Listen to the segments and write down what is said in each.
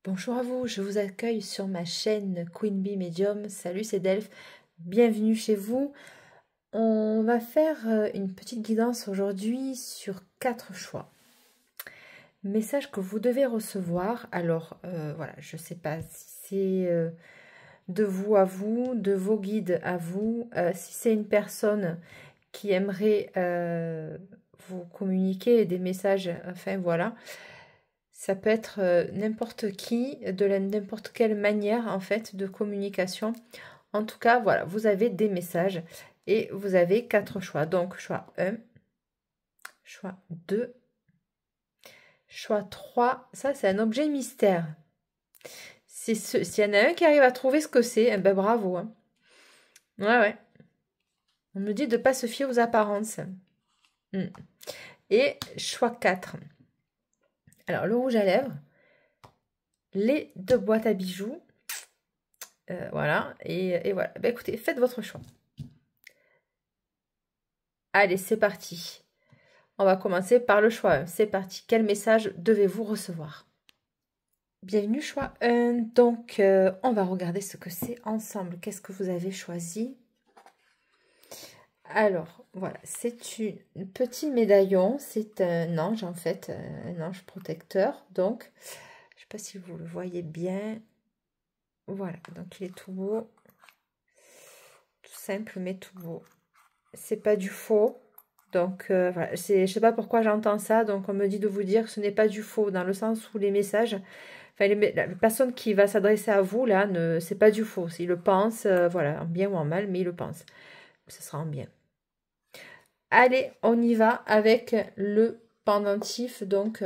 Bonjour à vous, je vous accueille sur ma chaîne Queen Bee Medium. Salut, c'est Delphes, bienvenue chez vous. On va faire une petite guidance aujourd'hui sur 4 choix. Message que vous devez recevoir. Alors, voilà, je ne sais pas si c'est de vous à vous, de vos guides à vous. Si c'est une personne qui aimerait vous communiquer des messages, enfin voilà. Ça peut être n'importe qui, de n'importe quelle manière en fait de communication. En tout cas, voilà, vous avez des messages et vous avez 4 choix. Donc, choix 1, choix 2, choix 3. Ça, c'est un objet mystère. S'il y en a un qui arrive à trouver ce que c'est, eh ben bravo. Hein. Ouais. On me dit de ne pas se fier aux apparences. Et choix 4. Alors, le rouge à lèvres. Les 2 boîtes à bijoux. Voilà, et voilà. Ben, écoutez, faites votre choix. Allez, c'est parti. On va commencer par le choix 1. C'est parti. Quel message devez-vous recevoir? Bienvenue, choix 1. Donc, on va regarder ce que c'est ensemble. Qu'est-ce que vous avez choisi? Alors, voilà, c'est un petit médaillon. C'est un ange, en fait, un ange protecteur. Donc, je ne sais pas si vous le voyez bien. Voilà, donc il est tout beau. Tout simple, mais tout beau. C'est pas du faux. Donc, voilà, je sais pas pourquoi j'entends ça. Donc, on me dit de vous dire que ce n'est pas du faux, dans le sens où les messages, enfin, la personne qui va s'adresser à vous, là, c'est pas du faux. Il le pense, voilà, en bien ou en mal, mais il le pense. Ce sera en bien. Allez, on y va avec le pendentif, donc,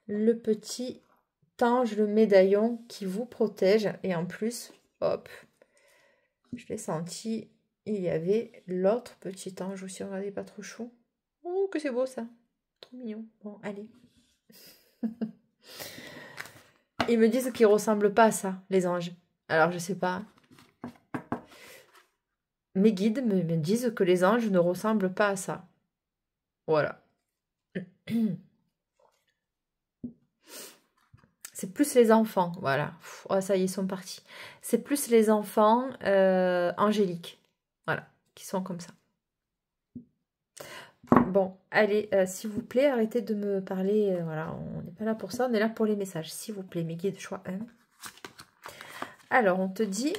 le petit ange, le médaillon qui vous protège. Et en plus, hop, je l'ai senti. Il y avait l'autre petit ange aussi, regardez, pas trop chou. Oh, que c'est beau ça. Trop mignon. Bon, allez. Ils me disent qu'ils ne ressemblent pas à ça, les anges. Alors, je sais pas. Mes guides me disent que les anges ne ressemblent pas à ça. Voilà. C'est plus les enfants, voilà. Oh, ça y est, ils sont partis. C'est plus les enfants angéliques. Voilà, qui sont comme ça. Bon, allez, s'il vous plaît, arrêtez de me parler. Voilà, on n'est pas là pour ça, on est là pour les messages. S'il vous plaît, mes guides, choix 1. Alors, on te dit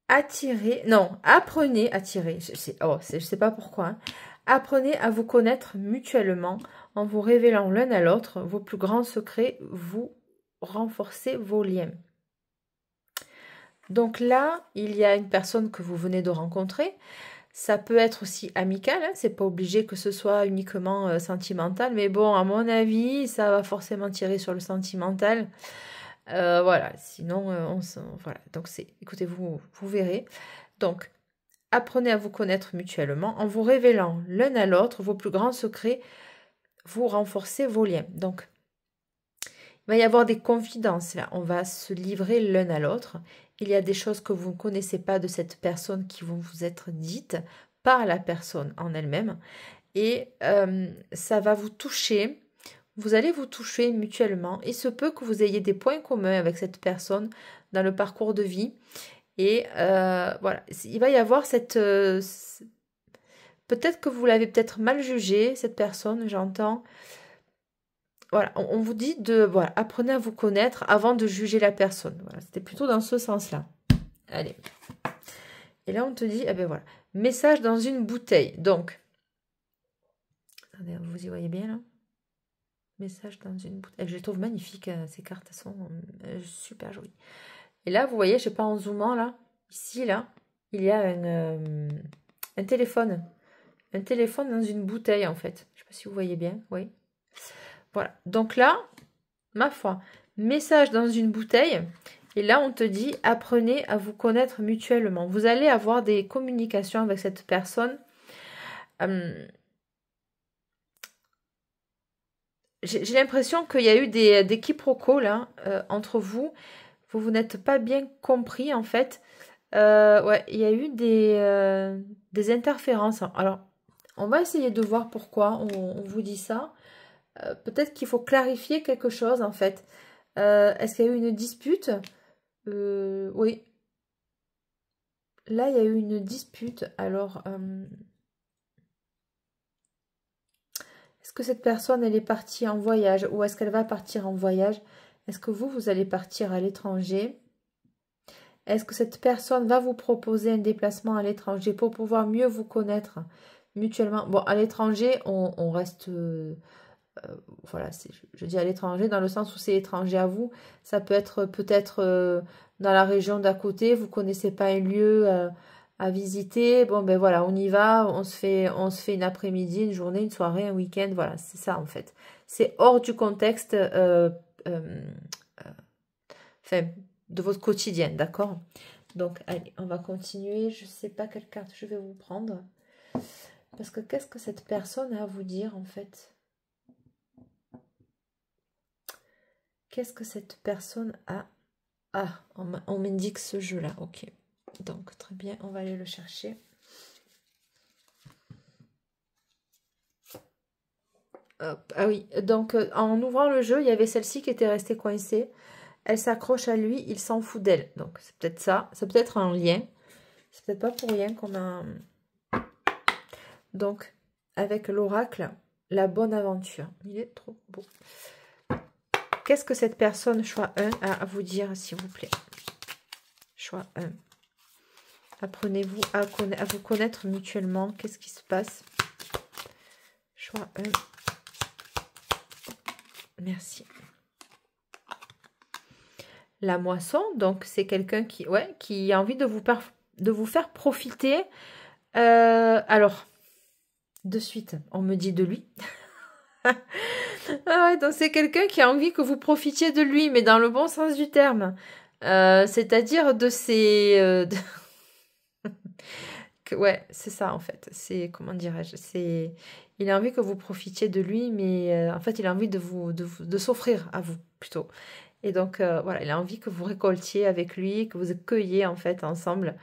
attirer, non, apprenez à tirer. Je sais pas pourquoi. Hein. Apprenez à vous connaître mutuellement en vous révélant l'un à l'autre vos plus grands secrets, vous renforcez vos liens. Donc là, il y a une personne que vous venez de rencontrer. Ça peut être aussi amical, hein, c'est pas obligé que ce soit uniquement sentimental, mais bon, à mon avis, ça va forcément tirer sur le sentimental. Voilà, sinon, voilà. Donc, écoutez, vous verrez. Donc, apprenez à vous connaître mutuellement en vous révélant l'un à l'autre vos plus grands secrets, vous renforcez vos liens. Donc, il va y avoir des confidences là. On va se livrer l'un à l'autre. Il y a des choses que vous ne connaissez pas de cette personne qui vont vous être dites par la personne en elle-même. Et ça va vous toucher. Vous allez vous toucher mutuellement. Il se peut que vous ayez des points communs avec cette personne dans le parcours de vie. Et voilà, il va y avoir cette... peut-être que vous l'avez peut-être mal jugée, cette personne, j'entends. Voilà, on vous dit de... Voilà, apprenez à vous connaître avant de juger la personne. Voilà, c'était plutôt dans ce sens-là. Allez. Et là, on te dit, eh ben voilà, message dans une bouteille. Donc, attendez, vous y voyez bien là? Message dans une bouteille. Je les trouve magnifiques, ces cartes, elles sont super jolies. Et là, vous voyez, je ne sais pas, en zoomant là, ici, là, il y a un téléphone. Un téléphone dans une bouteille, en fait. Je ne sais pas si vous voyez bien, oui. Voilà. Donc là, ma foi, message dans une bouteille. Et là, on te dit, apprenez à vous connaître mutuellement. Vous allez avoir des communications avec cette personne. J'ai l'impression qu'il y a eu des quiproquos là, entre vous. Vous n'êtes pas bien compris, en fait. Ouais, il y a eu des interférences. Alors, on va essayer de voir pourquoi on vous dit ça. Peut-être qu'il faut clarifier quelque chose, en fait. Est-ce qu'il y a eu une dispute? Oui. Là, il y a eu une dispute. Alors, est-ce que cette personne, elle est partie en voyage ou est-ce qu'elle va partir en voyage? Est-ce que vous allez partir à l'étranger? Est-ce que cette personne va vous proposer un déplacement à l'étranger pour pouvoir mieux vous connaître mutuellement? Bon, à l'étranger, on reste... voilà, je dis à l'étranger dans le sens où c'est étranger à vous. Ça peut être peut-être dans la région d'à côté, vous connaissez pas un lieu à visiter. Bon, ben voilà, on y va, on se fait une après-midi, une journée, une soirée, un week-end. Voilà, c'est ça en fait. C'est hors du contexte enfin, de votre quotidien, d'accord? Donc, allez, on va continuer. Je ne sais pas quelle carte je vais vous prendre. Parce que qu'est-ce que cette personne a à vous dire, en fait? Qu'est-ce que cette personne a... Ah, on m'indique ce jeu-là, ok. Donc, très bien, on va aller le chercher. Hop, ah oui, donc en ouvrant le jeu, il y avait celle-ci qui était restée coincée. Elle s'accroche à lui, il s'en fout d'elle. Donc, c'est peut-être ça. C'est peut-être un lien. C'est peut-être pas pour rien qu'on a... Donc, avec l'oracle, la bonne aventure. Il est trop beau. Qu'est-ce que cette personne, choix 1, a à vous dire, s'il vous plaît? Choix 1. Apprenez-vous à vous connaître mutuellement. Qu'est-ce qui se passe? Choix 1. Merci. La moisson, donc c'est quelqu'un qui a envie de vous faire profiter. Alors, de suite, on me dit de lui. Ah ouais, donc c'est quelqu'un qui a envie que vous profitiez de lui, mais dans le bon sens du terme. C'est-à-dire de ses... ouais, c'est ça en fait. C'est, comment dirais-je, c'est... Il a envie que vous profitiez de lui, mais en fait, il a envie de s'offrir à vous, plutôt. Et donc, voilà, il a envie que vous récoltiez avec lui, que vous cueilliez, en fait, ensemble,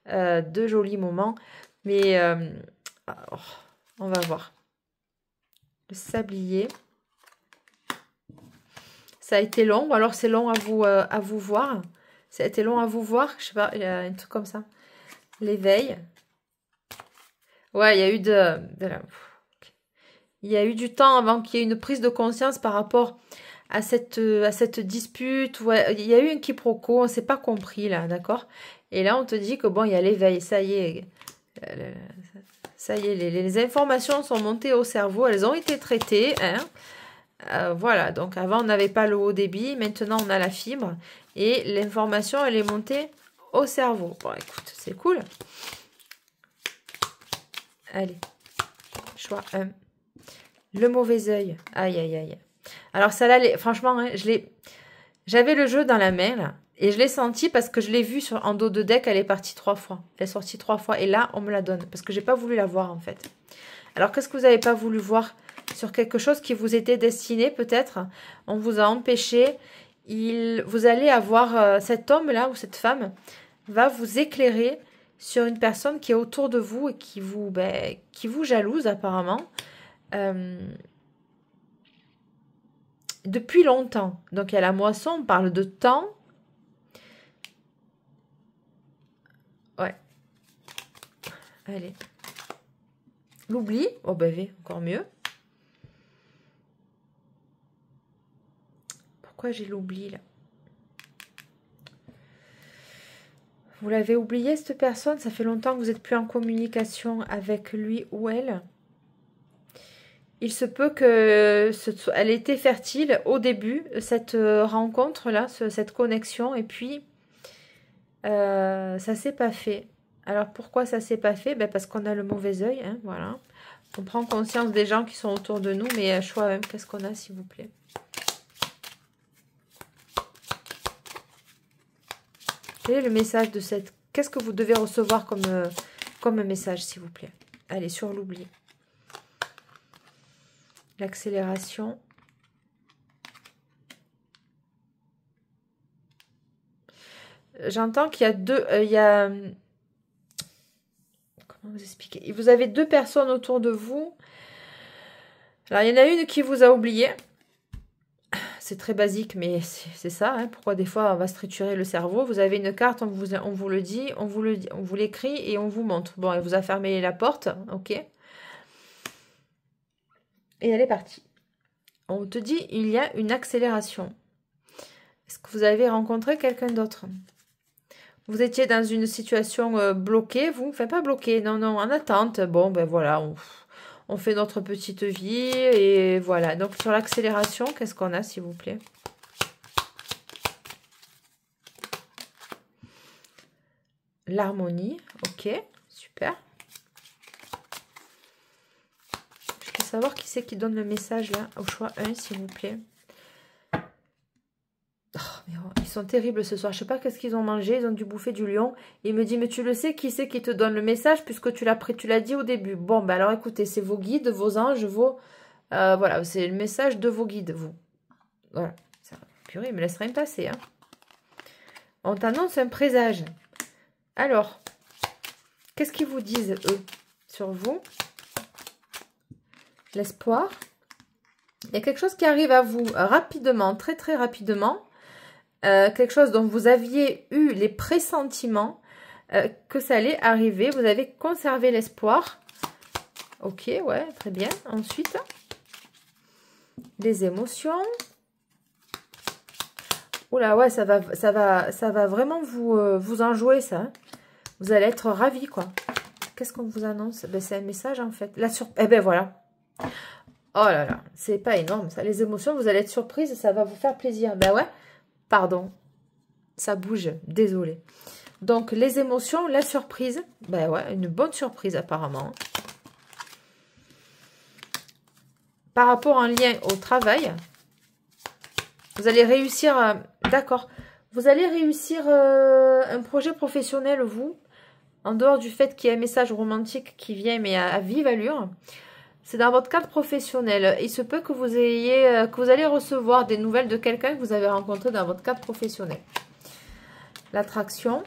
de jolis moments. Mais, alors, on va voir. Le sablier. Ça a été long, ou alors c'est long à vous voir. Ça a été long à vous voir, je sais pas, il y a un truc comme ça. L'éveil. Ouais, il y a eu il y a eu du temps avant qu'il y ait une prise de conscience par rapport à cette dispute. Ouais, il y a eu un quiproquo, on ne s'est pas compris là, d'accord? Et là, on te dit que bon, il y a l'éveil, ça y est. Ça y est, les informations sont montées au cerveau, elles ont été traitées, hein? Voilà, donc avant on n'avait pas le haut débit, maintenant on a la fibre et l'information elle est montée au cerveau. Bon écoute, c'est cool. Allez, choix 1. Le mauvais œil. Aïe aïe aïe. Alors ça là, franchement, hein, j'avais le jeu dans la main là, et je l'ai senti parce que je l'ai vu en dos de deck, elle est partie 3 fois. Elle est sortie 3 fois et là on me la donne parce que j'ai pas voulu la voir en fait. Alors qu'est-ce que vous n'avez pas voulu voir? Sur quelque chose qui vous était destiné peut-être, on vous a empêché, vous allez avoir, cet homme-là ou cette femme va vous éclairer sur une personne qui est autour de vous et qui vous jalouse apparemment, depuis longtemps. Donc il y a la moisson, on parle de temps. Ouais. Allez. L'oubli, oh ben oui, encore mieux. Pourquoi j'ai l'oubli là? Vous l'avez oublié cette personne? Ça fait longtemps que vous n'êtes plus en communication avec lui ou elle. Il se peut que elle était fertile au début, cette rencontre-là, cette connexion, et puis ça s'est pas fait. Alors pourquoi ça s'est pas fait? Ben parce qu'on a le mauvais œil, hein, voilà. On prend conscience des gens qui sont autour de nous, mais choix même, qu'est-ce qu'on a s'il vous plaît? Quel est le message de cette... Qu'est-ce que vous devez recevoir comme message, s'il vous plaît? Allez, sur l'oubli. L'accélération. J'entends qu'il y a deux... Comment vous expliquer? Vous avez deux personnes autour de vous. Alors, il y en a une qui vous a oublié. c'est très basique, mais c'est ça. Hein. Pourquoi des fois on va se triturer le cerveau? Vous avez une carte, on vous le dit, on vous l'écrit et on vous montre. Bon, elle vous a fermé la porte, ok. Et elle est partie. On te dit, il y a une accélération. Est-ce que vous avez rencontré quelqu'un d'autre? Vous étiez dans une situation bloquée, vous? Enfin, pas bloquée, non, non, en attente. Bon, ben voilà, on fait notre petite vie et voilà. Donc, sur l'accélération, qu'est-ce qu'on a, s'il vous plaît? L'harmonie, ok, super. Je peux savoir qui c'est qui donne le message, là, au choix 1, s'il vous plaît. Oh, mais ils sont terribles ce soir. Je sais pas qu'est-ce qu'ils ont mangé. Ils ont dû bouffer du lion. Il me dit, mais tu le sais, qui c'est qui te donne le message puisque tu l'as dit au début. Bon, ben alors écoutez, c'est vos guides, vos anges, voilà, c'est le message de vos guides, vous. Voilà. Ça, purée, il me laisse rien passer. Hein. On t'annonce un présage. Alors, qu'est-ce qu'ils vous disent, eux, sur vous? L'espoir. Il y a quelque chose qui arrive à vous rapidement, très très rapidement. Quelque chose dont vous aviez eu les pressentiments que ça allait arriver. Vous avez conservé l'espoir. Ok, ouais, très bien. Ensuite, les émotions. Oula, ouais, ça va vraiment vous en jouer, ça. Hein. Vous allez être ravis, quoi. Qu'est-ce qu'on vous annonce? Ben, c'est un message, en fait. Eh ben, voilà. Oh là là, c'est pas énorme, ça. Les émotions, vous allez être surprise, ça va vous faire plaisir. Ben ouais. Pardon, ça bouge, désolé. Donc, les émotions, la surprise. Ben ouais, une bonne surprise apparemment. Par rapport en lien au travail, vous allez réussir, d'accord, vous allez réussir un projet professionnel, vous, en dehors du fait qu'il y ait un message romantique qui vient, mais à vive allure. C'est dans votre cadre professionnel. Il se peut que vous allez recevoir des nouvelles de quelqu'un que vous avez rencontré dans votre cadre professionnel. L'attraction.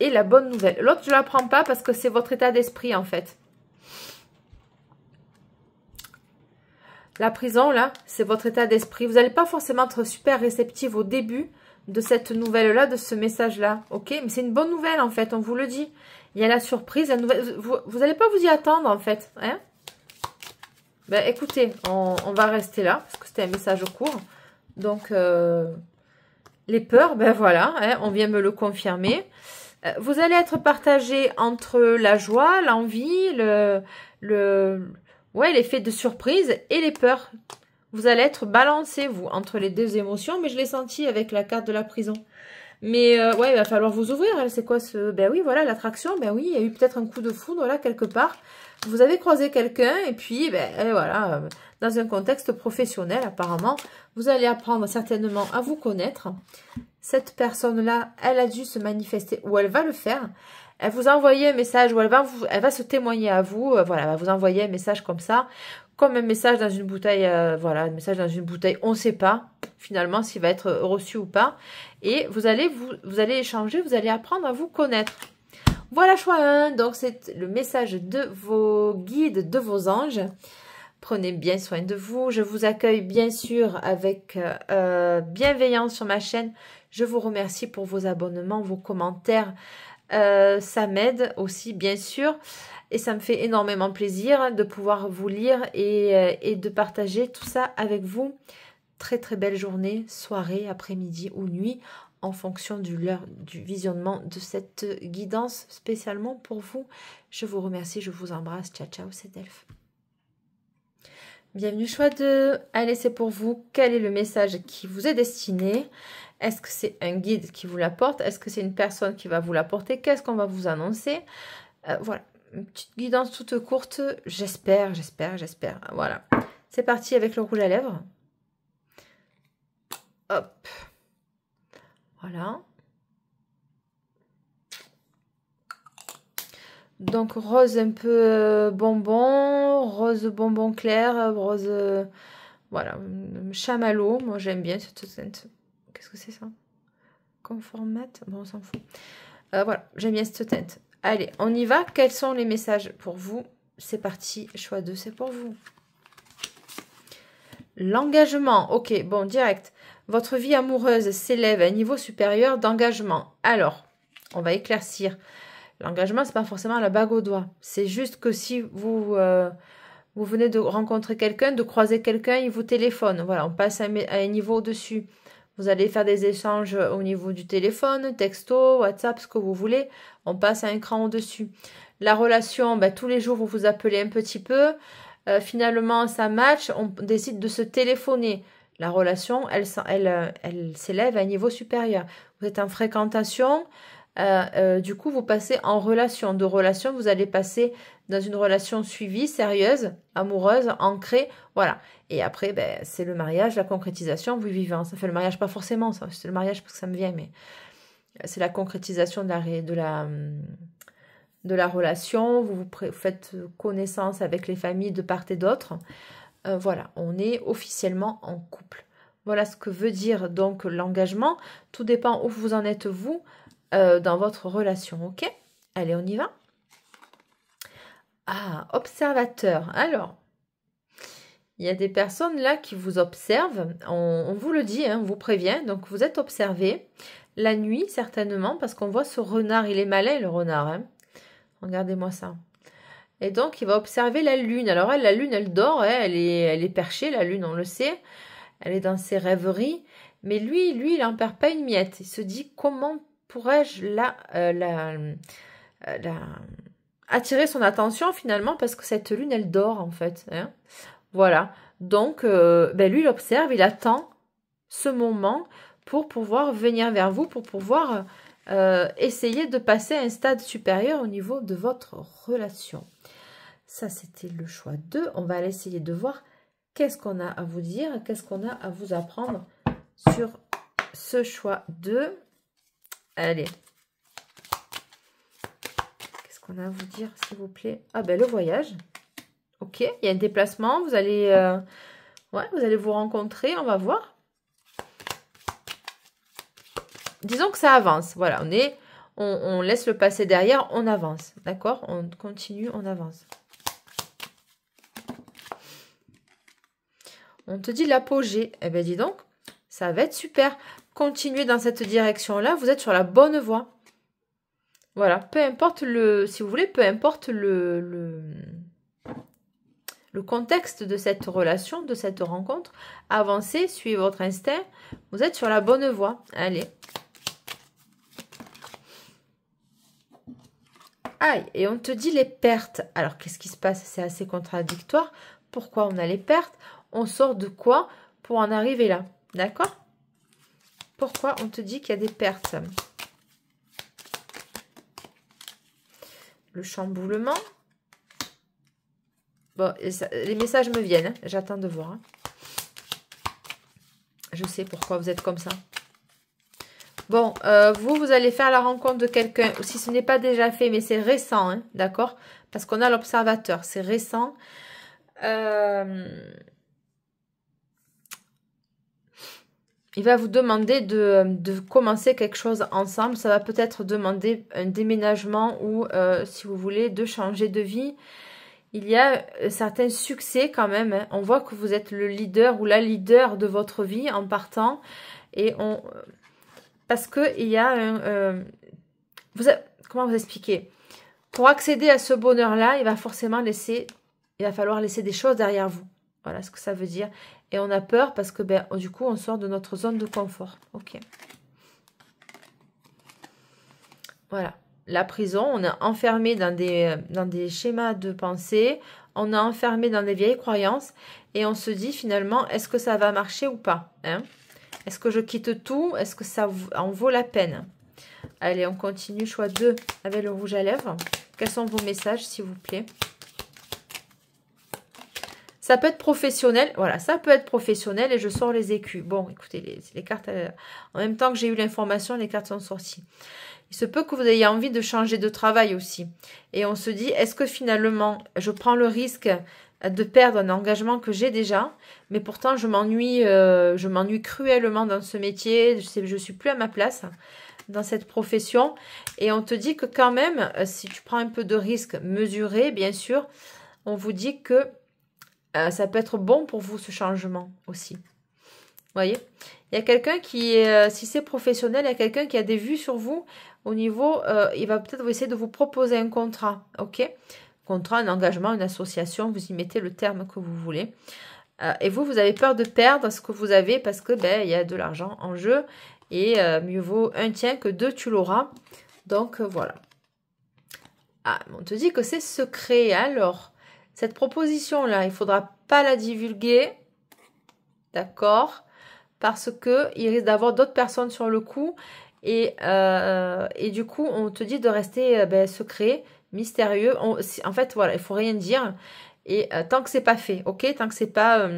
Et la bonne nouvelle. L'autre, je ne la prends pas parce que c'est votre état d'esprit, en fait. La prison, là, c'est votre état d'esprit. Vous n'allez pas forcément être super réceptive au début de cette nouvelle-là, de ce message-là. Ok, mais c'est une bonne nouvelle, en fait, on vous le dit. Il y a la surprise, la nouvelle. Vous n'allez pas vous y attendre, en fait. Hein? Ben, écoutez, on va rester là, parce que c'était un message court. Donc, les peurs, ben voilà, hein, on vient me le confirmer. Vous allez être partagé entre la joie, l'envie, l'effet de surprise et les peurs. Vous allez être balancé, vous, entre les deux émotions, mais je l'ai senti avec la carte de la prison. Mais ouais, il va falloir vous ouvrir. C'est quoi ce... Ben oui, voilà, l'attraction. Ben oui, il y a eu peut-être un coup de foudre là, quelque part. Vous avez croisé quelqu'un et puis, ben voilà, dans un contexte professionnel, apparemment, vous allez apprendre certainement à vous connaître. Cette personne-là, elle a dû se manifester ou elle va le faire. Elle vous a envoyé un message ou elle va se témoigner à vous. Voilà, elle va vous envoyer un message comme ça. Comme un message dans une bouteille, voilà, un message dans une bouteille, on ne sait pas finalement s'il va être reçu ou pas. Et vous allez échanger, vous allez apprendre à vous connaître. Voilà, choix 1, donc c'est le message de vos guides, de vos anges. Prenez bien soin de vous. Je vous accueille bien sûr avec bienveillance sur ma chaîne. Je vous remercie pour vos abonnements, vos commentaires. Ça m'aide aussi bien sûr. Et ça me fait énormément plaisir de pouvoir vous lire et de partager tout ça avec vous. Très très belle journée, soirée, après-midi ou nuit en fonction du visionnement de cette guidance spécialement pour vous. Je vous remercie, je vous embrasse. Ciao ciao, c'est Delphes. Bienvenue choix 2. Allez, c'est pour vous. Quel est le message qui vous est destiné? Est-ce que c'est un guide qui vous l'apporte? Est-ce que c'est une personne qui va vous l'apporter? Qu'est-ce qu'on va vous annoncer? Voilà. Une petite guidance toute courte, j'espère. Voilà. C'est parti avec le rouge à lèvres. Hop. Voilà. Donc, rose un peu bonbon, rose bonbon clair, rose... voilà, chamallow. Moi, j'aime bien cette teinte. Qu'est-ce que c'est ça? Conformat? Bon, on s'en fout. Voilà, j'aime bien cette teinte. Allez, on y va. Quels sont les messages pour vous? C'est parti. Choix 2, c'est pour vous. L'engagement, ok, bon, direct. Votre vie amoureuse s'élève à un niveau supérieur d'engagement. Alors, on va éclaircir. L'engagement, c'est pas forcément la bague au doigt. C'est juste que si vous venez de rencontrer quelqu'un, de croiser quelqu'un, il vous téléphone. Voilà, on passe à un niveau au-dessus. Vous allez faire des échanges au niveau du téléphone, texto, WhatsApp, ce que vous voulez. On passe à un cran au-dessus. La relation, tous les jours, vous vous appelez un petit peu. Finalement, ça match. On décide de se téléphoner. La relation, elle s'élève à un niveau supérieur. Vous êtes en fréquentation. Du coup, vous passez en relation. De relation, vous allez passer dans une relation suivie, sérieuse, amoureuse, ancrée. Voilà. Et après, c'est le mariage, la concrétisation, vous vivez. Ça fait le mariage, pas forcément. C'est le mariage parce que ça me vient, mais c'est la concrétisation de la relation. Vous faites connaissance avec les familles de part et d'autre. Voilà, on est officiellement en couple. Voilà ce que veut dire donc l'engagement. Tout dépend où vous en êtes vous dans votre relation, ok? Allez, on y va. Ah, observateur. Alors, il y a des personnes là qui vous observent. On vous le dit, on vous prévient. Donc, vous êtes observé la nuit, certainement, parce qu'on voit ce renard. Il est malin, le renard. Regardez-moi ça. Et donc, il va observer la lune. Alors, la lune, elle dort. Elle est perchée, la lune, on le sait. Elle est dans ses rêveries. Mais lui, il n'en perd pas une miette. Il se dit, comment pourrais-je attirer son attention finalement, parce que cette lune, elle dort en fait. Voilà. Donc, lui, il observe, il attend ce moment pour pouvoir venir vers vous, pour pouvoir essayer de passer à un stade supérieur au niveau de votre relation. Ça, c'était le choix 2. On va aller essayer de voir qu'est-ce qu'on a à vous dire, qu'est-ce qu'on a à vous apprendre sur ce choix 2. Allez. Qu'est-ce qu'on a à vous dire, s'il vous plaît? Ah le voyage. Ok, il y a un déplacement. Vous allez, vous allez vous rencontrer. On va voir. Disons que ça avance. Voilà, on laisse le passé derrière. On avance. D'accord? On continue, on avance. On te dit l'apogée. Eh bien, dis donc, ça va être super. Continuez dans cette direction-là. Vous êtes sur la bonne voie. Voilà, peu importe si vous voulez, peu importe le contexte de cette relation, de cette rencontre, avancez, suivez votre instinct, vous êtes sur la bonne voie. Allez. Aïe, et on te dit les pertes. Alors, qu'est-ce qui se passe? C'est assez contradictoire. Pourquoi on a les pertes? On sort de quoi pour en arriver là? D'accord? Pourquoi on te dit qu'il y a des pertes? Le chamboulement. Bon, les messages me viennent. J'attends de voir. Je sais pourquoi vous êtes comme ça. Bon, vous allez faire la rencontre de quelqu'un. Si ce n'est pas déjà fait, mais c'est récent, d'accord? Parce qu'on a l'observateur. C'est récent. Il va vous demander de commencer quelque chose ensemble. Ça va peut-être demander un déménagement ou, si vous voulez, de changer de vie. Il y a certains succès quand même. On voit que vous êtes le leader ou la leader de votre vie en partant. Et parce qu'il y a un... comment vous expliquer? Pour accéder à ce bonheur-là, il va falloir laisser des choses derrière vous. Voilà ce que ça veut dire. Et on a peur parce que du coup, on sort de notre zone de confort. Ok. Voilà. La prison, on est enfermé dans des schémas de pensée. On est enfermé dans des vieilles croyances. Et on se dit finalement, est-ce que ça va marcher ou pas? Est-ce que je quitte tout? Est-ce que ça en vaut la peine? Allez, on continue. Choix 2 avec le rouge à lèvres. Quels sont vos messages, s'il vous plaît? Ça peut être professionnel. Voilà, ça peut être professionnel et je sors les écus. Bon, écoutez, les cartes, en même temps que j'ai eu l'information, les cartes sont sorties. Il se peut que vous ayez envie de changer de travail aussi. Et on se dit, est-ce que finalement, je prends le risque de perdre un engagement que j'ai déjà, mais pourtant, je m'ennuie cruellement dans ce métier. Je suis plus à ma place dans cette profession. Et on te dit que quand même, si tu prends un peu de risque mesuré, bien sûr, on vous dit que ça peut être bon pour vous, ce changement aussi. Vous voyez? Il y a quelqu'un qui est, si c'est professionnel, il y a quelqu'un qui a des vues sur vous au niveau, il va peut-être essayer de vous proposer un contrat, ok? Contrat, un engagement, une association, vous y mettez le terme que vous voulez. Et vous, vous avez peur de perdre ce que vous avez parce que, ben, il y a de l'argent en jeu et mieux vaut un tien que deux, tu l'auras. Donc, voilà. Ah, on te dit que c'est secret. Alors, cette proposition-là, il ne faudra pas la divulguer. D'accord? Parce qu'il risque d'avoir d'autres personnes sur le coup. Et du coup, on te dit de rester secret, mystérieux. En fait, voilà, il ne faut rien dire. Et tant que c'est pas fait, ok? Tant que c'est pas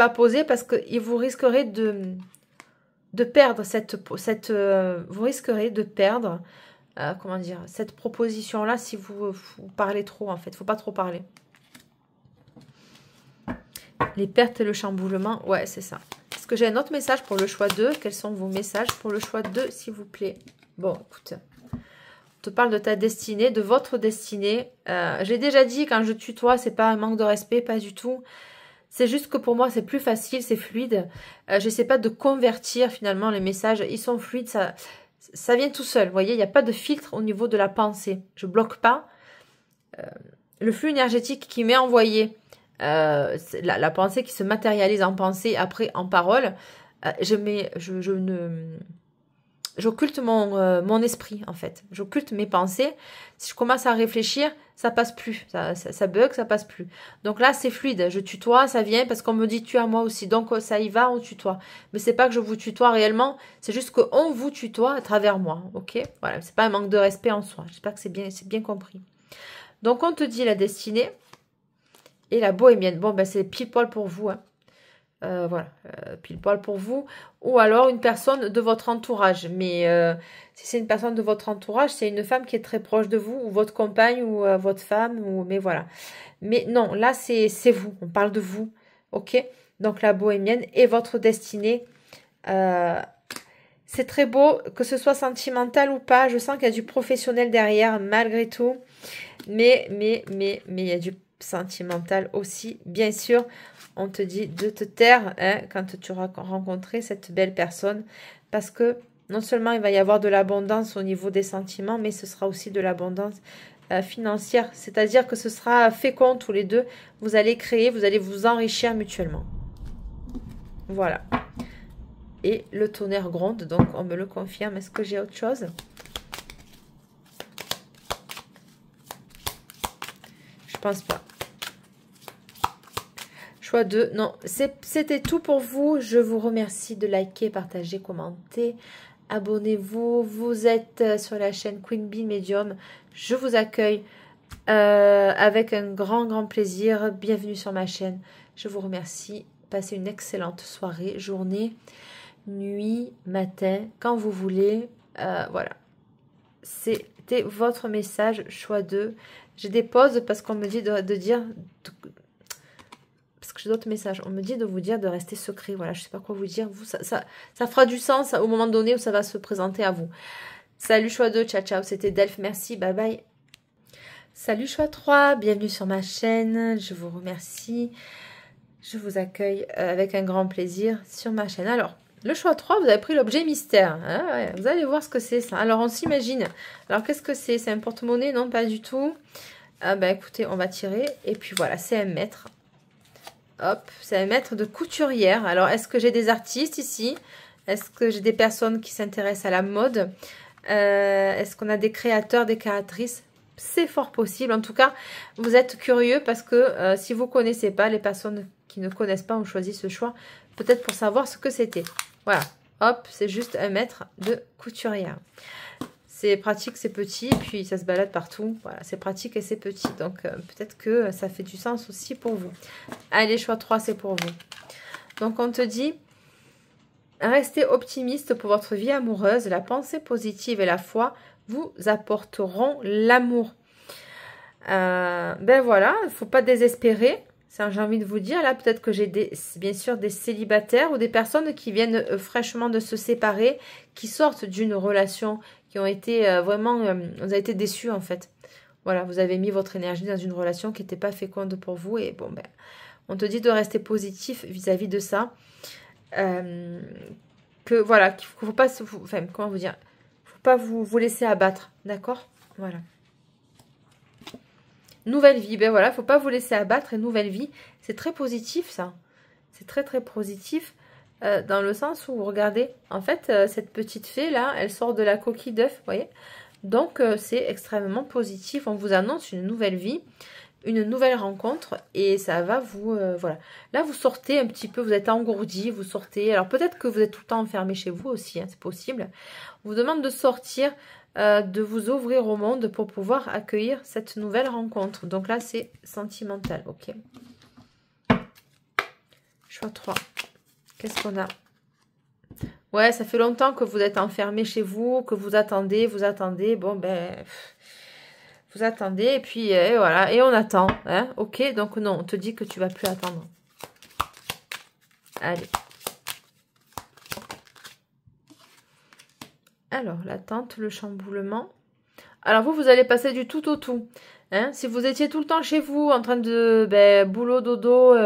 posé, parce que vous risquerez de perdre vous risquerez de perdre comment dire, cette proposition-là si vous parlez trop, en fait. Il ne faut pas trop parler. Les pertes et le chamboulement, ouais, c'est ça. Est-ce que j'ai un autre message pour le choix 2? Quels sont vos messages pour le choix 2, s'il vous plaît? Bon, écoute, on te parle de ta destinée, de votre destinée. J'ai déjà dit, quand je tutoie, c'est pas un manque de respect, pas du tout. C'est juste que pour moi, c'est plus facile, c'est fluide. J'essaie pas de convertir finalement les messages. Ils sont fluides, ça vient tout seul. Vous voyez, il n'y a pas de filtre au niveau de la pensée. Je bloque pas. Le flux énergétique qui m'est envoyé, la pensée qui se matérialise en pensée, après en parole, j'occulte mon esprit, en fait. J'occulte mes pensées. Si je commence à réfléchir, ça passe plus. Ça bug, ça passe plus. Donc là, c'est fluide. Je tutoie, ça vient parce qu'on me dit tu à moi aussi. Donc ça y va, on tutoie. Mais c'est pas que je vous tutoie réellement. C'est juste qu'on vous tutoie à travers moi. Ok? Voilà. C'est pas un manque de respect en soi. J'espère que c'est bien compris. Donc on te dit la destinée et la bohémienne. Bon, ben c'est pile poil pour vous, hein. Voilà, pile poil pour vous, ou alors une personne de votre entourage. Mais si c'est une personne de votre entourage, c'est une femme qui est très proche de vous, ou votre compagne, ou votre femme, mais voilà. Mais non, là c'est vous, on parle de vous, ok? Donc la bohémienne et votre destinée. C'est très beau, que ce soit sentimental ou pas. Je sens qu'il y a du professionnel derrière, malgré tout. Mais il y a du sentimental aussi, bien sûr. On te dit de te taire, hein, quand tu auras rencontré cette belle personne, parce que non seulement il va y avoir de l'abondance au niveau des sentiments, mais ce sera aussi de l'abondance financière, c'est-à-dire que ce sera fécond tous les deux, vous allez créer, vous allez vous enrichir mutuellement. Voilà. Et le tonnerre gronde, donc on me le confirme. Est-ce que j'ai autre chose? Je pense pas. Choix 2. Non, c'était tout pour vous. Je vous remercie de liker, partager, commenter. Abonnez-vous. Vous êtes sur la chaîne Queen Bee Medium. Je vous accueille avec un grand plaisir. Bienvenue sur ma chaîne. Je vous remercie. Passez une excellente soirée, journée, nuit, matin, quand vous voulez. Voilà. C'était votre message, choix 2. J'ai des pauses parce qu'on me dit de dire... Parce que j'ai d'autres messages. On me dit de vous dire de rester secret. Voilà, je ne sais pas quoi vous dire. Vous, ça fera du sens au moment donné où ça va se présenter à vous. Salut choix 2, ciao ciao. C'était Delph, merci, bye bye. Salut choix 3, bienvenue sur ma chaîne. Je vous remercie. Je vous accueille avec un grand plaisir sur ma chaîne. Alors, le choix 3, vous avez pris l'objet mystère. Hein, ouais, vous allez voir ce que c'est ça. Alors, on s'imagine. Alors, qu'est-ce que c'est? C'est un porte-monnaie? Non, pas du tout. Écoutez, on va tirer. Et puis voilà, c'est un mètre. Hop, c'est un mètre de couturière. Alors, est-ce que j'ai des artistes ici? Est-ce que j'ai des personnes qui s'intéressent à la mode? Est-ce qu'on a des créateurs, des créatrices? C'est fort possible. En tout cas, vous êtes curieux parce que si vous ne connaissez pas, les personnes qui ne connaissent pas ont choisi ce choix, peut-être pour savoir ce que c'était. Voilà, hop, c'est juste un mètre de couturière. C'est pratique, c'est petit, puis ça se balade partout. Voilà, c'est pratique et c'est petit. Donc, peut-être que ça fait du sens aussi pour vous. Allez, choix 3, c'est pour vous. Donc, on te dit, restez optimiste pour votre vie amoureuse. La pensée positive et la foi vous apporteront l'amour. Ben voilà, il ne faut pas désespérer. J'ai envie de vous dire, là, peut-être que j'ai bien sûr des célibataires ou des personnes qui viennent fraîchement de se séparer, qui sortent d'une relation, qui ont été vraiment, vous avez été déçus en fait. Voilà, vous avez mis votre énergie dans une relation qui n'était pas féconde pour vous. Et bon, ben, on te dit de rester positif vis-à-vis de ça. Que voilà, qu'il ne faut pas enfin, comment vous dire, faut pas vous laisser abattre, d'accord? Voilà. Nouvelle vie, ben voilà, faut pas vous laisser abattre. Et nouvelle vie, c'est très positif ça. C'est très très positif dans le sens où, regardez, en fait, cette petite fée là, elle sort de la coquille d'œuf, vous voyez? Donc, c'est extrêmement positif. On vous annonce une nouvelle vie, une nouvelle rencontre et ça va vous... voilà. Là, vous sortez un petit peu, vous êtes engourdi, vous sortez. Alors, peut-être que vous êtes tout le temps enfermé chez vous aussi, hein, c'est possible. On vous demande de sortir, de vous ouvrir au monde pour pouvoir accueillir cette nouvelle rencontre. Donc là, c'est sentimental, ok. Choix 3. Qu'est-ce qu'on a? Ouais, ça fait longtemps que vous êtes enfermé chez vous, que vous attendez. Bon, ben, vous attendez et puis voilà, et on attend. Hein, ok, donc non, on te dit que tu vas plus attendre. Allez. Alors, l'attente, le chamboulement. Alors, vous allez passer du tout au tout. Hein, si vous étiez tout le temps chez vous, en train de boulot, dodo,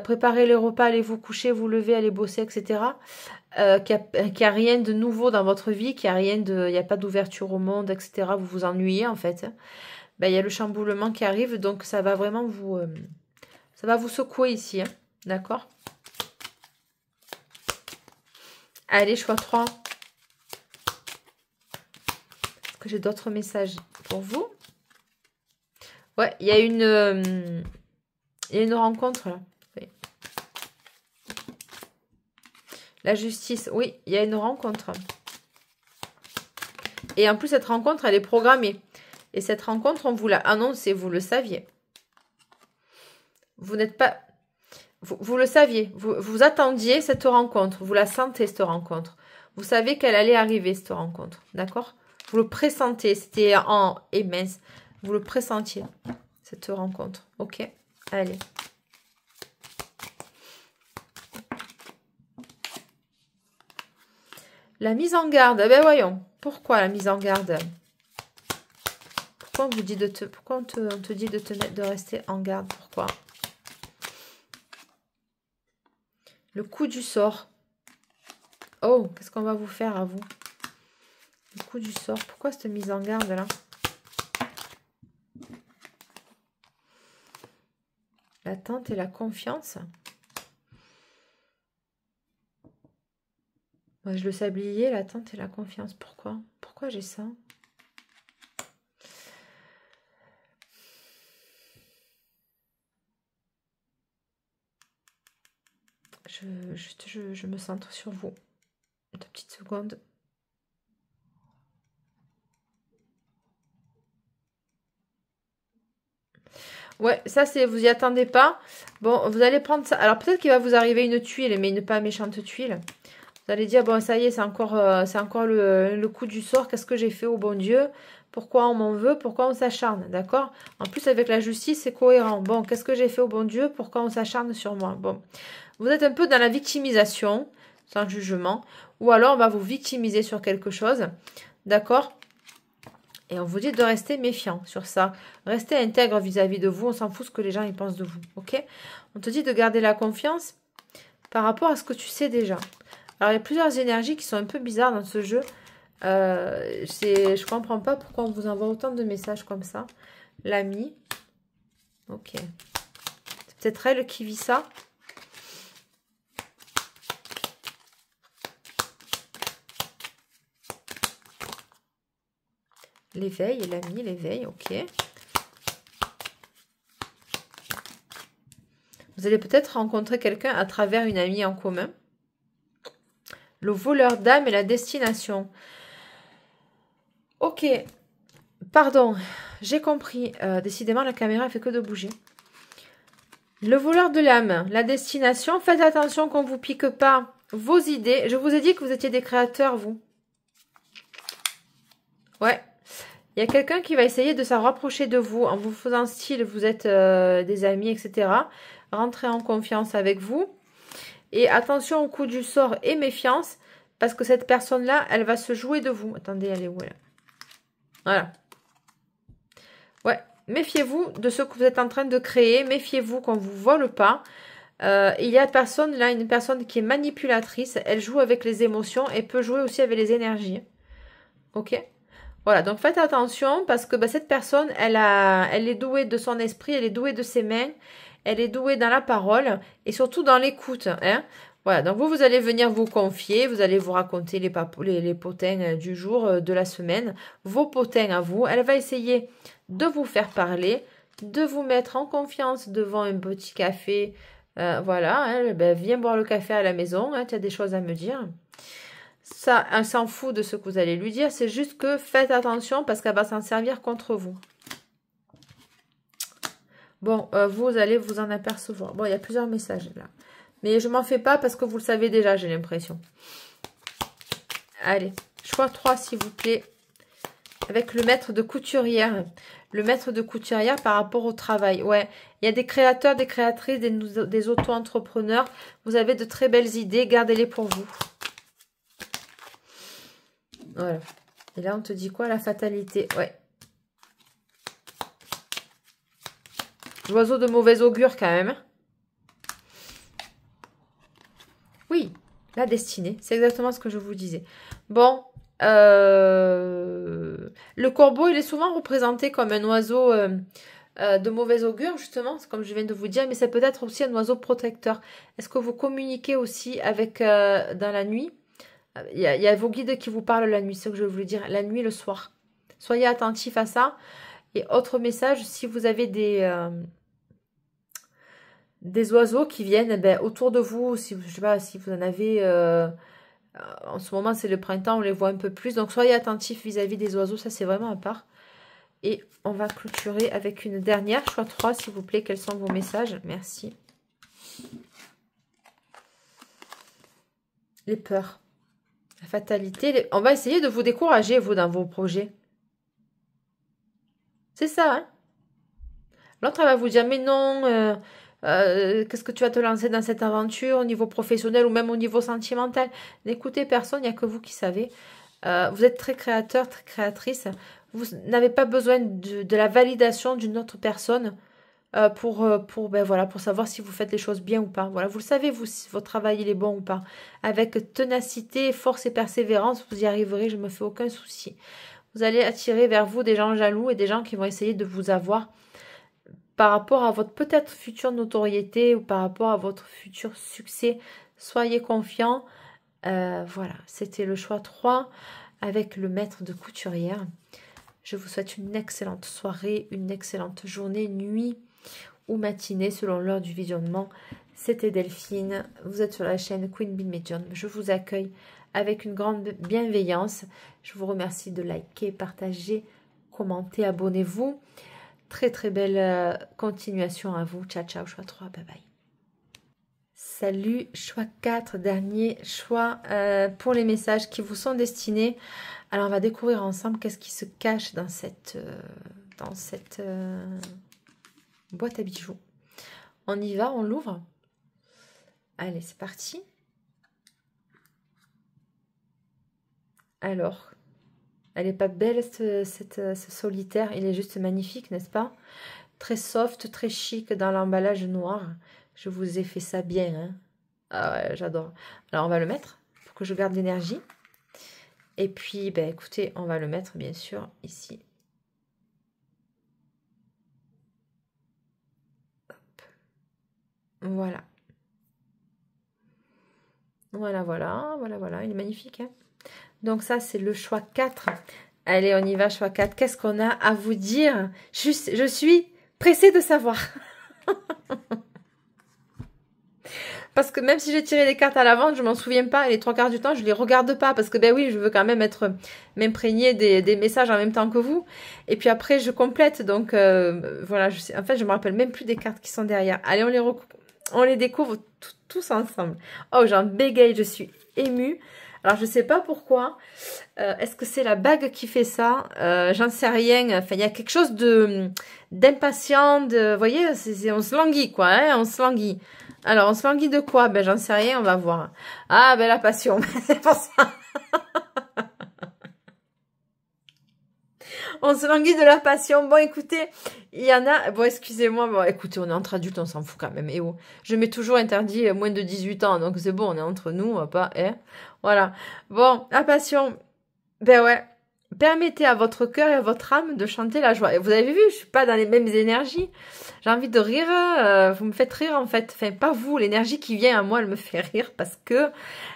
préparer les repas, aller vous coucher, vous lever, aller bosser, etc. Qu'il n'y a rien de nouveau dans votre vie, qu'il n'y a pas d'ouverture au monde, etc. Vous vous ennuyez en fait. Ben, il y a le chamboulement qui arrive, donc ça va vraiment vous, ça va vous secouer ici, hein, d'accord? Allez, choix 3. Est-ce que j'ai d'autres messages pour vous? Ouais, il y a une rencontre là. La justice, oui, il y a une rencontre. Et en plus, cette rencontre, elle est programmée. Et cette rencontre, on vous l'a annoncée, vous le saviez. Vous n'êtes pas... Vous le saviez, vous attendiez cette rencontre, vous la sentez, cette rencontre. Vous savez qu'elle allait arriver, cette rencontre, d'accord? Vous le pressentez, c'était en... Et mince, vous le pressentiez, cette rencontre, ok? Allez. La mise en garde, ben voyons. Pourquoi la mise en garde? Pourquoi on vous dit pourquoi on te dit de rester en garde? Pourquoi? Le coup du sort. Oh, qu'est-ce qu'on va vous faire à vous? Le coup du sort. Pourquoi cette mise en garde là? L'attente et la confiance. Moi, je le sablier, l'attente et la confiance. Pourquoi? Pourquoi j'ai ça? Je me centre sur vous. 2 petites secondes. Ouais, ça c'est, vous y attendez pas. Bon, vous allez prendre ça. Alors peut-être qu'il va vous arriver une tuile, mais une pas méchante tuile. Vous allez dire, bon, ça y est, c'est encore le coup du sort. Qu'est-ce que j'ai fait au bon Dieu? Pourquoi on m'en veut? Pourquoi on s'acharne? D'accord? En plus, avec la justice, c'est cohérent. Bon, qu'est-ce que j'ai fait au bon Dieu? Pourquoi on s'acharne sur moi? Bon, vous êtes un peu dans la victimisation, sans jugement. Ou alors, on va vous victimiser sur quelque chose. D'accord? Et on vous dit de rester méfiant sur ça. Restez intègre vis-à-vis de vous. On s'en fout ce que les gens ils pensent de vous. Ok? On te dit de garder la confiance par rapport à ce que tu sais déjà. Alors, il y a plusieurs énergies qui sont un peu bizarres dans ce jeu. Je comprends pas pourquoi on vous envoie autant de messages comme ça. L'ami. Ok. C'est peut-être elle qui vit ça. L'éveil, l'ami, l'éveil, ok. Vous allez peut-être rencontrer quelqu'un à travers une amie en commun. Le voleur d'âme et la destination. Ok. Pardon, j'ai compris. Décidément, la caméra ne fait que de bouger. Le voleur de l'âme, la destination. Faites attention qu'on ne vous pique pas vos idées. Je vous ai dit que vous étiez des créateurs, vous. Ouais. Il y a quelqu'un qui va essayer de s'en rapprocher de vous en vous faisant style, vous êtes des amis, etc. Rentrez en confiance avec vous. Et attention au coup du sort et méfiance, parce que cette personne-là, elle va se jouer de vous. Attendez, elle est où, là? Voilà. méfiez-vous de ce que vous êtes en train de créer. Méfiez-vous qu'on ne vous vole pas. Il y a une personne qui est manipulatrice. Elle joue avec les émotions et peut jouer aussi avec les énergies. Ok? Voilà, donc faites attention parce que cette personne, elle est douée de son esprit, elle est douée de ses mains, elle est douée dans la parole et surtout dans l'écoute. Hein. Voilà, donc vous allez venir vous confier, vous allez vous raconter les potins du jour, de la semaine, vos potins à vous. Elle va essayer de vous faire parler, de vous mettre en confiance devant un petit café. Voilà, hein, viens boire le café à la maison, hein, tu as des choses à me dire. Ça, elle s'en fout de ce que vous allez lui dire. C'est juste que faites attention parce qu'elle va s'en servir contre vous. Bon, vous allez vous en apercevoir. Bon, il y a plusieurs messages là. Mais je m'en fais pas parce que vous le savez déjà, j'ai l'impression. Allez, choix 3 s'il vous plaît. Avec le maître de couturière. Le maître de couturière par rapport au travail. Ouais, il y a des créateurs, des créatrices, des auto-entrepreneurs. Vous avez de très belles idées. Gardez-les pour vous. Voilà. Et là, on te dit quoi? La fatalité. Ouais. L'oiseau de mauvais augure quand même. Oui, la destinée. C'est exactement ce que je vous disais. Bon. Le corbeau, il est souvent représenté comme un oiseau de mauvais augure, justement, comme je viens de vous dire. Mais c'est peut-être aussi un oiseau protecteur. Est-ce que vous communiquez aussi avec dans la nuit? Il y a vos guides qui vous parlent la nuit, c'est ce que je voulais dire, la nuit, le soir. Soyez attentifs à ça. Et autre message, si vous avez des oiseaux qui viennent autour de vous, si, je sais pas, si vous en avez, en ce moment c'est le printemps, on les voit un peu plus. Donc soyez attentifs vis-à-vis des oiseaux, ça c'est vraiment à part. Et on va clôturer avec une dernière, choix 3 s'il vous plaît. Quels sont vos messages? Merci. Les peurs. La fatalité, on va essayer de vous décourager, vous, dans vos projets. C'est ça, hein? L'autre, elle va vous dire, mais non, qu'est-ce que tu vas te lancer dans cette aventure au niveau professionnel ou même au niveau sentimental? N'écoutez personne, il n'y a que vous qui savez. Vous êtes très créateur, très créatrice. Vous n'avez pas besoin de la validation d'une autre personne pour savoir si vous faites les choses bien ou pas. Voilà, vous le savez, vous, si votre travail il est bon ou pas. Avec ténacité, force et persévérance, vous y arriverez, je ne me fais aucun souci. Vous allez attirer vers vous des gens jaloux et des gens qui vont essayer de vous avoir par rapport à votre peut-être future notoriété ou par rapport à votre futur succès. Soyez confiants. Voilà, c'était le choix 3 avec le maître de couturière. Je vous souhaite une excellente soirée, une excellente journée, nuit ou matinée selon l'heure du visionnement. C'était Delphine, vous êtes sur la chaîne Queen Bee Medium. Je vous accueille avec une grande bienveillance. Je vous remercie de liker, partager, commenter, abonnez-vous. Très très belle continuation à vous. Ciao ciao, choix 3, bye bye. Salut, choix 4, dernier choix pour les messages qui vous sont destinés. Alors on va découvrir ensemble qu'est-ce qui se cache dans cette boîte à bijoux. On y va, on l'ouvre. Allez, c'est parti. Alors, elle n'est pas belle ce solitaire, il est juste magnifique, n'est-ce pas? Très soft, très chic dans l'emballage noir. Je vous ai fait ça bien, hein? Ah ouais, j'adore. Alors on va le mettre pour que je garde l'énergie. Et puis, écoutez, on va le mettre bien sûr ici. Hop. Voilà. Voilà. Il est magnifique, hein? Donc ça, c'est le choix 4. Allez, on y va, choix 4. Qu'est-ce qu'on a à vous dire? Je suis pressée de savoir. Parce que même si j'ai tiré les cartes à l'avance, je m'en souviens pas. Et les 3 quarts du temps, je les regarde pas. Parce que, oui, je veux quand même m'imprégner des messages en même temps que vous. Et puis après, je complète. Donc, voilà. En fait, je me rappelle même plus des cartes qui sont derrière. Allez, on les découvre tous ensemble. Oh, j'en bégaye, je suis émue. Alors, je sais pas pourquoi. Est-ce que c'est la bague qui fait ça? J'en sais rien. Enfin, il y a quelque chose d'impatient. Vous voyez, on se languit, quoi. Hein, on se languit. Alors, on se languit de quoi? J'en sais rien, on va voir. Ah, la passion. C'est pour ça. On se languit de la passion. Bon, écoutez, il y en a... Bon, excusez-moi. Bon, écoutez, on est entre adultes, on s'en fout quand même. Et oh, je mets toujours interdit moins de 18 ans. Donc, c'est bon, on est entre nous, on va pas... Hein, voilà. Bon, la passion. Ben ouais. Permettez à votre cœur et à votre âme de chanter la joie. Et vous avez vu, je suis pas dans les mêmes énergies. J'ai envie de rire. Vous me faites rire, en fait. Enfin, pas vous. L'énergie qui vient à moi, elle me fait rire parce que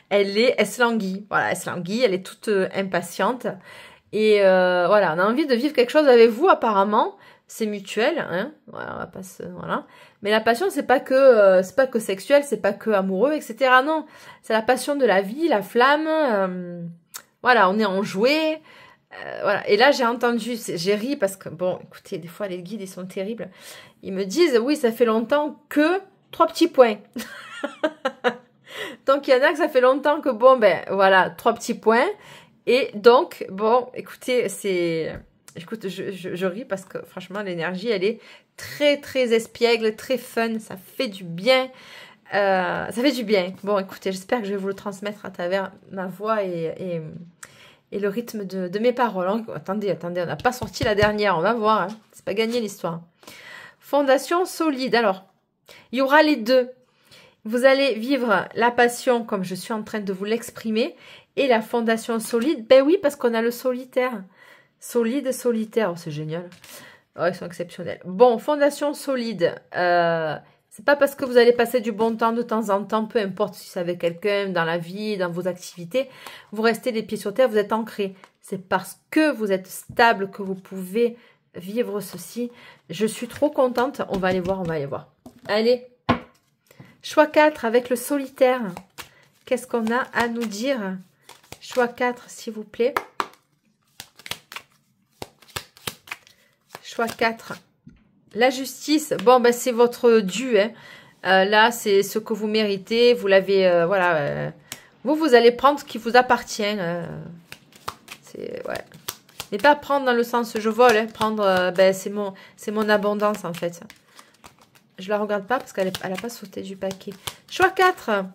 elle se languit. Voilà, elle se languit. Elle est toute impatiente. Et voilà, on a envie de vivre quelque chose avec vous, apparemment. C'est mutuel, hein. Voilà, on va pas se... Voilà. Mais la passion, c'est pas que sexuel, c'est pas que amoureux, etc. Non, c'est la passion de la vie, la flamme. Voilà, on est enjoué. Voilà. Et là, j'ai entendu, j'ai ri parce que, bon, écoutez, des fois, les guides, ils sont terribles. Ils me disent, oui, ça fait longtemps que... 3 petits points. Donc, il y en a que ça fait longtemps que, bon, ben, voilà, 3 petits points. Et donc, bon, écoutez, écoute, je ris parce que, franchement, l'énergie, elle est très, très espiègle, très fun. Ça fait du bien. Ça fait du bien. Bon, écoutez, j'espère que je vais vous le transmettre à travers ma voix et le rythme de mes paroles. Attendez, on n'a pas sorti la dernière, on va voir. Hein. C'est pas gagné l'histoire. Fondation solide. Alors, il y aura les deux. Vous allez vivre la passion comme je suis en train de vous l'exprimer et la fondation solide. Ben oui, parce qu'on a le solitaire. Solide, solitaire. Oh, c'est génial. Oh, ils sont exceptionnels. Bon, fondation solide. C'est pas parce que vous allez passer du bon temps de temps en temps, peu importe si c'est avec quelqu'un, dans la vie, dans vos activités, vous restez les pieds sur terre, vous êtes ancré. C'est parce que vous êtes stable que vous pouvez vivre ceci. Je suis trop contente. On va aller voir, on va aller voir. Allez, choix 4 avec le solitaire. Qu'est-ce qu'on a à nous dire? Choix 4, s'il vous plaît. Choix 4. La justice, bon, ben, c'est votre dû. Hein. Là, c'est ce que vous méritez. Vous l'avez, voilà. Vous allez prendre ce qui vous appartient. C'est, ouais. Mais pas prendre dans le sens je vole. Hein. Prendre, ben, c'est mon abondance, en fait. Je la regarde pas parce qu'elle n'a pas sauté du paquet. Choix 4.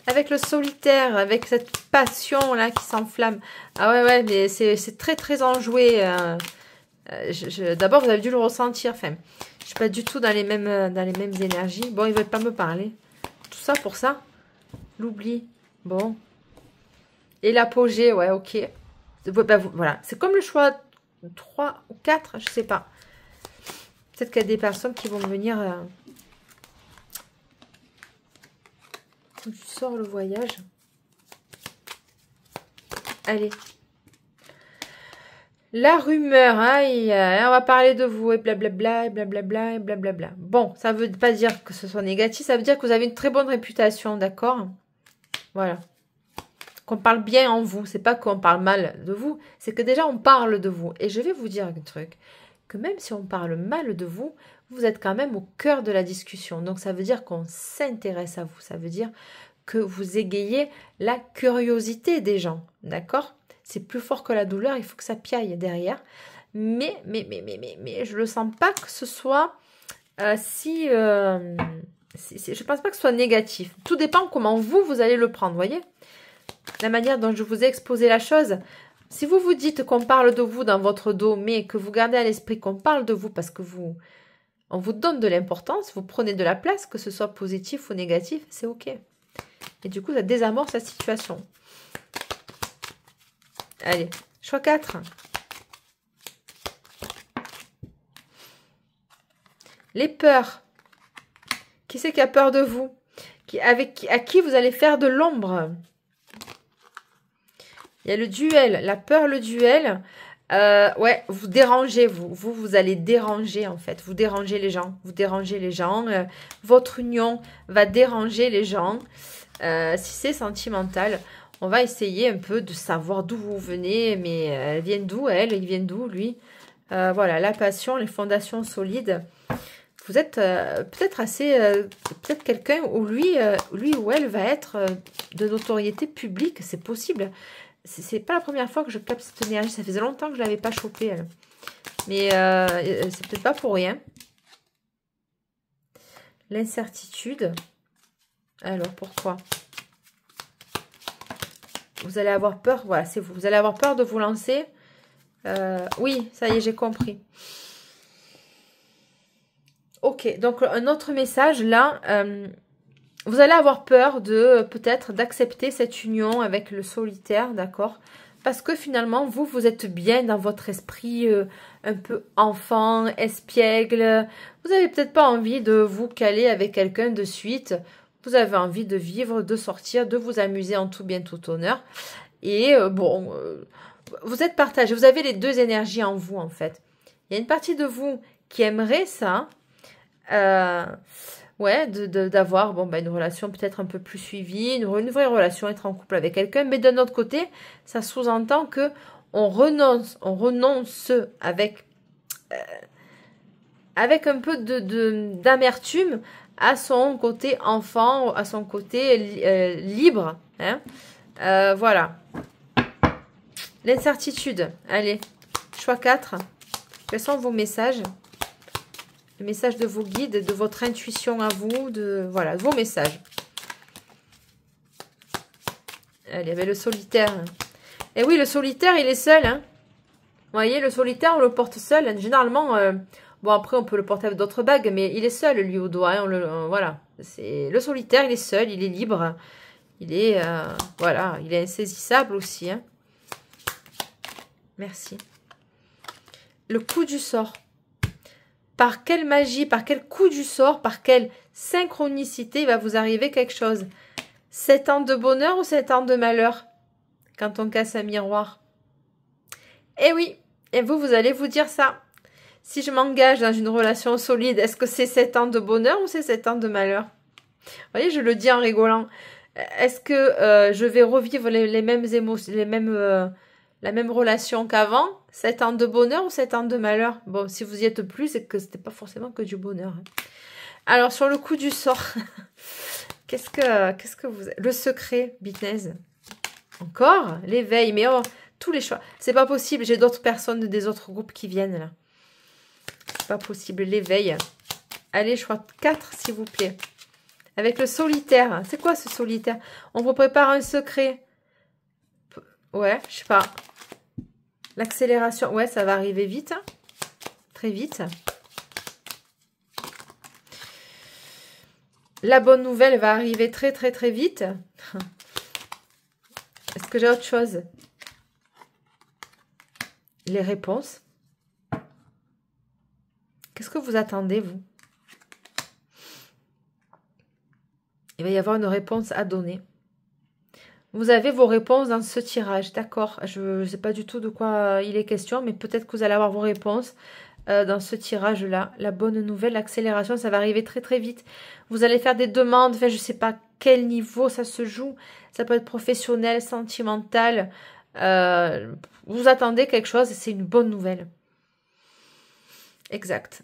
Avec le solitaire, avec cette passion-là qui s'enflamme. Ah ouais, mais c'est très, très enjoué. D'abord, vous avez dû le ressentir. Enfin, je suis pas du tout dans les mêmes énergies. Bon, ils veulent pas me parler. Tout ça pour ça. L'oubli. Bon. Et l'apogée, ouais, ok. Ben, voilà. C'est comme le choix 3 ou 4, je sais pas. Peut-être qu'il y a des personnes qui vont venir... Tu sors le voyage. Allez. La rumeur, hein, on va parler de vous, et blablabla, et blablabla, et blablabla. Bon, ça veut pas dire que ce soit négatif, ça veut dire que vous avez une très bonne réputation, d'accord? Voilà. Qu'on parle bien en vous, c'est pas qu'on parle mal de vous, c'est que déjà on parle de vous. Et je vais vous dire un truc, que même si on parle mal de vous, vous êtes quand même au cœur de la discussion. Donc ça veut dire qu'on s'intéresse à vous, ça veut dire que vous égayez la curiosité des gens, d'accord? C'est plus fort que la douleur, il faut que ça piaille derrière. Mais je ne sens pas que ce soit je pense pas que ce soit négatif. Tout dépend comment vous allez le prendre, voyez? La manière dont je vous ai exposé la chose. Si vous vous dites qu'on parle de vous dans votre dos, mais que vous gardez à l'esprit qu'on parle de vous parce que on vous donne de l'importance, vous prenez de la place, que ce soit positif ou négatif, c'est ok. Et du coup, ça désamorce la situation. Allez, choix 4. Les peurs. Qui c'est qui a peur de vous? À qui vous allez faire de l'ombre? Il y a le duel. La peur, le duel. Ouais, vous dérangez, vous allez déranger, en fait. Vous dérangez les gens. Vous dérangez les gens. Votre union va déranger les gens. Si c'est sentimental... On va essayer un peu de savoir d'où vous venez, mais elles viennent d'où, ils viennent d'où, lui. Voilà, la passion, les fondations solides. Vous êtes peut-être assez... peut-être quelqu'un où lui ou elle va être de notoriété publique, c'est possible. C'est pas la première fois que je capte cette énergie, ça faisait longtemps que je ne l'avais pas chopée, elle. Mais c'est peut-être pas pour rien. L'incertitude. Alors, pourquoi ? Vous allez avoir peur, voilà, c'est vous. Vous allez avoir peur de vous lancer. Oui, ça y est, j'ai compris. Ok, donc un autre message là. Vous allez avoir peur de peut-être d'accepter cette union avec le solitaire, d'accord? Parce que finalement, vous êtes bien dans votre esprit un peu enfant, espiègle. Vous n'avez peut-être pas envie de vous caler avec quelqu'un de suite. Vous avez envie de vivre, de sortir, de vous amuser en tout bien, tout honneur. Et bon, vous êtes partagé. Vous avez les deux énergies en vous, en fait. Il y a une partie de vous qui aimerait ça. Ouais, d'avoir bon, une relation peut-être un peu plus suivie, une vraie relation, être en couple avec quelqu'un. Mais d'un autre côté, ça sous-entend que on renonce avec, avec un peu d'amertume à son côté enfant, à son côté libre. Hein. Voilà. L'incertitude. Allez, choix 4. Quels sont vos messages? Le message de vos guides, de votre intuition à vous, voilà, vos messages. Allez, il y avait le solitaire. Et oui, le solitaire, il est seul. Hein. Vous voyez, le solitaire, on le porte seul. Généralement, bon, après, on peut le porter avec d'autres bagues, mais il est seul, lui, au doigt. Hein, voilà. Le solitaire, il est seul, il est libre. Il est, voilà, il est insaisissable aussi. Hein. Merci. Le coup du sort. Par quelle magie, par quel coup du sort, par quelle synchronicité il va vous arriver quelque chose? 7 ans de bonheur ou 7 ans de malheur? Quand on casse un miroir. Eh oui, et vous allez vous dire ça. Si je m'engage dans une relation solide, est-ce que c'est 7 ans de bonheur ou c'est 7 ans de malheur? Vous voyez, je le dis en rigolant. Est-ce que je vais revivre les mêmes émotions, la même relation qu'avant? 7 ans de bonheur ou 7 ans de malheur? Bon, si vous y êtes plus, c'est que c'était pas forcément que du bonheur. Hein. Alors, sur le coup du sort, qu'est-ce que vous... Le secret, Bitnez. Encore l'éveil, mais oh, tous les choix. C'est pas possible, j'ai d'autres personnes des autres groupes qui viennent là. C'est pas possible, l'éveil. Allez, choix 4, s'il vous plaît. Avec le solitaire. C'est quoi ce solitaire? On vous prépare un secret. Ouais, je sais pas. L'accélération. Ouais, ça va arriver vite. Hein. Très vite. La bonne nouvelle va arriver très, très, très vite. Est-ce que j'ai autre chose? Les réponses. Qu'est-ce que vous attendez, vous? Il va y avoir une réponse à donner. Vous avez vos réponses dans ce tirage, d'accord. Je ne sais pas du tout de quoi il est question, mais peut-être que vous allez avoir vos réponses dans ce tirage-là. La bonne nouvelle, l'accélération, ça va arriver très très vite. Vous allez faire des demandes, enfin, je ne sais pas quel niveau ça se joue. Ça peut être professionnel, sentimental. Vous attendez quelque chose, c'est une bonne nouvelle. Exact.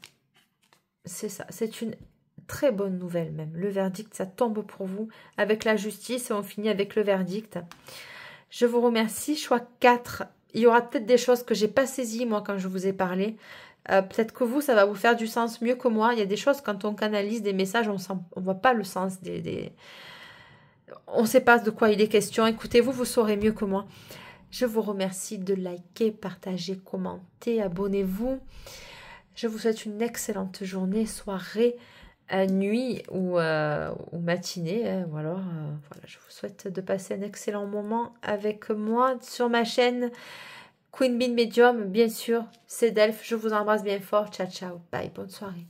C'est ça, c'est une très bonne nouvelle même. Le verdict, ça tombe pour vous avec la justice et on finit avec le verdict. Je vous remercie. Choix 4. Il y aura peut-être des choses que j'ai pas saisies moi quand je vous ai parlé. Peut-être que vous, ça va vous faire du sens mieux que moi. Il y a des choses, quand on canalise des messages, on voit pas le sens on ne sait pas de quoi il est question. Écoutez-vous, vous saurez mieux que moi. Je vous remercie de liker, partager, commenter, abonnez-vous. Je vous souhaite une excellente journée, soirée, nuit ou matinée. Hein, voilà, je vous souhaite de passer un excellent moment avec moi sur ma chaîne Queen Bee Medium, bien sûr. C'est Delphes. Je vous embrasse bien fort. Ciao, ciao. Bye. Bonne soirée.